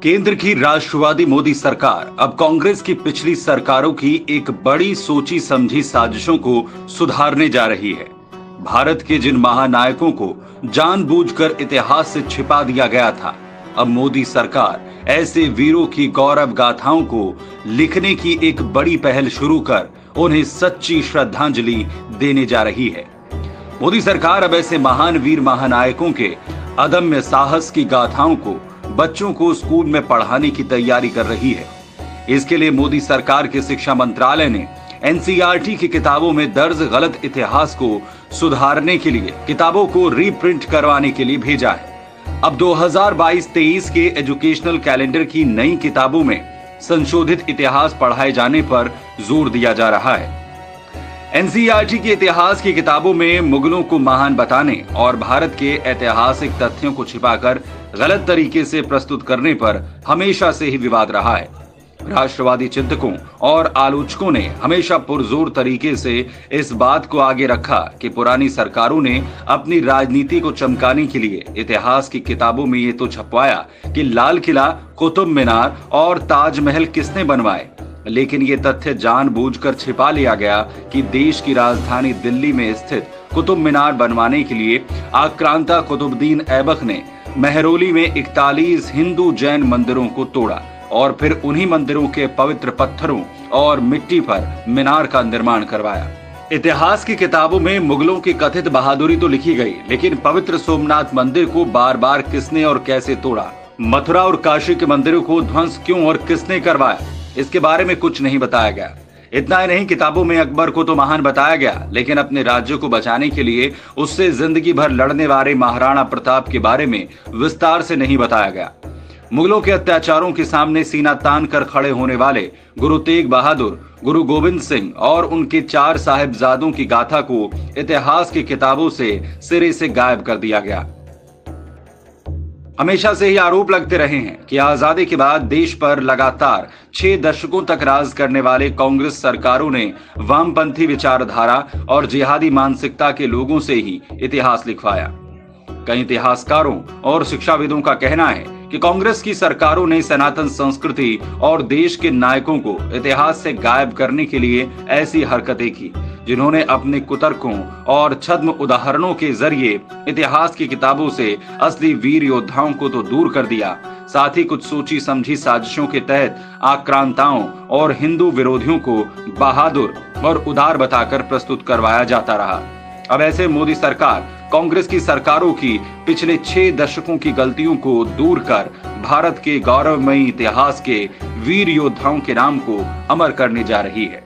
केंद्र की राष्ट्रवादी मोदी सरकार अब कांग्रेस की पिछली सरकारों की एक बड़ी सोची समझी साजिशों को सुधारने जा रही है। भारत के जिन महानायकों को जानबूझकर इतिहास से छिपा दिया गया था, अब मोदी सरकार ऐसे वीरों की गौरव गाथाओं को लिखने की एक बड़ी पहल शुरू कर उन्हें सच्ची श्रद्धांजलि देने जा रही है। मोदी सरकार अब ऐसे महान वीर महानायकों के अदम्य साहस की गाथाओं को बच्चों को स्कूल में पढ़ाने की तैयारी कर रही है। इसके लिए मोदी सरकार के शिक्षा मंत्रालय ने एनसीईआरटी की किताबों में दर्ज गलत इतिहास को सुधारने के लिए किताबों को रीप्रिंट करवाने के लिए भेजा है। अब 2022-23 के एजुकेशनल कैलेंडर की नई किताबों में संशोधित इतिहास पढ़ाए जाने पर जोर दिया जा रहा है। एनसीईआरटी के इतिहास की किताबों में मुगलों को महान बताने और भारत के ऐतिहासिक तथ्यों को छिपाकर गलत तरीके से प्रस्तुत करने पर हमेशा से ही विवाद रहा है। राष्ट्रवादी चिंतकों और आलोचकों ने हमेशा पुरजोर तरीके से इस बात को आगे रखा कि पुरानी सरकारों ने अपनी राजनीति को चमकाने के लिए इतिहास की किताबों में ये तो छपवाया कि लाल किला, कुतुब मीनार और ताजमहल किसने बनवाए, लेकिन ये तथ्य जानबूझकर छिपा लिया गया कि देश की राजधानी दिल्ली में स्थित कुतुब मीनार बनवाने के लिए आक्रांता कुतुबुद्दीन ऐबक ने मेहरौली में 41 हिंदू जैन मंदिरों को तोड़ा और फिर उन्हीं मंदिरों के पवित्र पत्थरों और मिट्टी पर मीनार का निर्माण करवाया। इतिहास की किताबों में मुगलों की कथित बहादुरी तो लिखी गई, लेकिन पवित्र सोमनाथ मंदिर को बार बार किसने और कैसे तोड़ा, मथुरा और काशी के मंदिरों को ध्वंस क्यों और किसने करवाया, इसके बारे में कुछ नहीं बताया गया। इतना ही नहीं, किताबों में अकबर को तो महान बताया गया, लेकिन अपने राज्य को बचाने के लिए उससे जिंदगी भर लड़ने वाले महाराणा प्रताप के बारे में विस्तार से नहीं बताया गया। मुगलों के अत्याचारों के सामने सीना तान कर खड़े होने वाले गुरु तेग बहादुर, गुरु गोविंद सिंह और उनके 4 साहिबजादों की गाथा को इतिहास की किताबों से सिरे से गायब कर दिया गया। हमेशा से ही आरोप लगते रहे हैं कि आजादी के बाद देश पर लगातार 6 दशकों तक राज करने वाले कांग्रेस सरकारों ने वामपंथी विचारधारा और जिहादी मानसिकता के लोगों से ही इतिहास लिखवाया। कई इतिहासकारों और शिक्षाविदों का कहना है कि कांग्रेस की सरकारों ने सनातन संस्कृति और देश के नायकों को इतिहास से गायब करने के लिए ऐसी हरकतें की, जिन्होंने अपने कुतर्कों और छद्म उदाहरणों के जरिए इतिहास की किताबों से असली वीर योद्धाओं को तो दूर कर दिया, साथ ही कुछ सोची समझी साजिशों के तहत आक्रांताओं और हिंदू विरोधियों को बहादुर और उदार बताकर प्रस्तुत करवाया जाता रहा। अब ऐसे मोदी सरकार कांग्रेस की सरकारों की पिछले 6 दशकों की गलतियों को दूर कर भारत के गौरवमयी इतिहास के वीर योद्धाओं के नाम को अमर करने जा रही है।